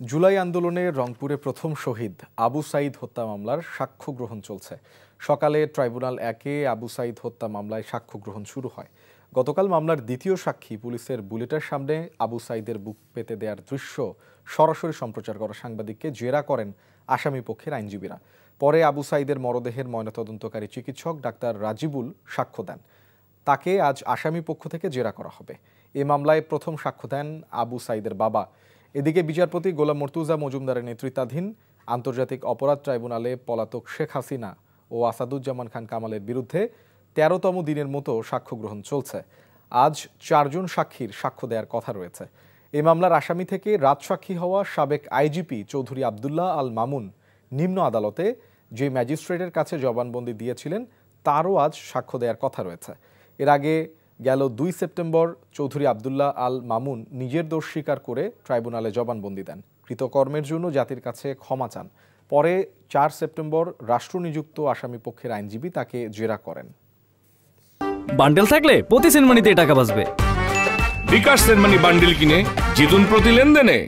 জুলাই আন্দোলনে রংপুরে প্রথম শহীদ আবু সাঈদ হত্যা মামলার সাক্ষ্য গ্রহণ চলছে। সকালে ট্রাইব্যুনাল 1-এ আবু সাঈদ হত্যা মামলায় সাক্ষ্য গ্রহণ শুরু হয়। গতকাল মামলার দ্বিতীয় সাক্ষী পুলিশের বুলেটের সামনে আবু সাঈদের বুক পেতে দেওয়ার দৃশ্য সরাসরি সম্প্রচার করা সাংবাদিককে জেরা করেন আসামি পক্ষের আইনজীবীরা। পরে আবু সাঈদের মরদেহের ময়নাতদন্তকারী চিকিৎসক ডাক্তার রাজিবুল সাক্ষ্য দেন। তাকে আজ আসামি পক্ষ থেকে জেরা করা হবে। এ মামলায় প্রথম সাক্ষ্য দেন আবু সাঈদের বাবা। এদিকে বিচারপতি গোলাম মর্তুজা মজুমদারের নেতৃত্বাধীন আন্তর্জাতিক অপরাধ ট্রাইব্যুনালে পলাতক শেখ হাসিনা ও আসাদুজ্জামান খান কামালের বিরুদ্ধে ১৩তম দিনের মতো সাক্ষ্য গ্রহণ চলছে। আজ ৪ জন সাক্ষীর সাক্ষ্য দেওয়ার কথা রয়েছে। এই মামলার আসামি থেকে রাজসাক্ষী হওয়া সাবেক আইজিপি চৌধুরী আবদুল্লাহ আল মামুন নিম্ন আদালতে যে ম্যাজিস্ট্রেটের কাছে জবানবন্দি দিয়েছিলেন তারও আজ সাক্ষ্য দেওয়ার কথা রয়েছে। এর আগে গেল ২ সেপ্টেম্বর চৌধুরী আবদুল্লাহ আল মামুন নিজের দোষ স্বীকার করে ট্রাইব্যুনালে জবানবন্দি দেন। কৃতকর্মের জন্য জাতির কাছে ক্ষমা চান। পরে ৪ সেপ্টেম্বর রাষ্ট্রনিযুক্ত আসামি পক্ষের আইনজীবী তাকে জেরা করেন। বান্ডেল থাকলে প্রতি সেনমানিতে টাকা বাঁচবে। বিকাশ সেনমানি বান্ডেল কিনে জিতুন প্রতি লেনদেনে।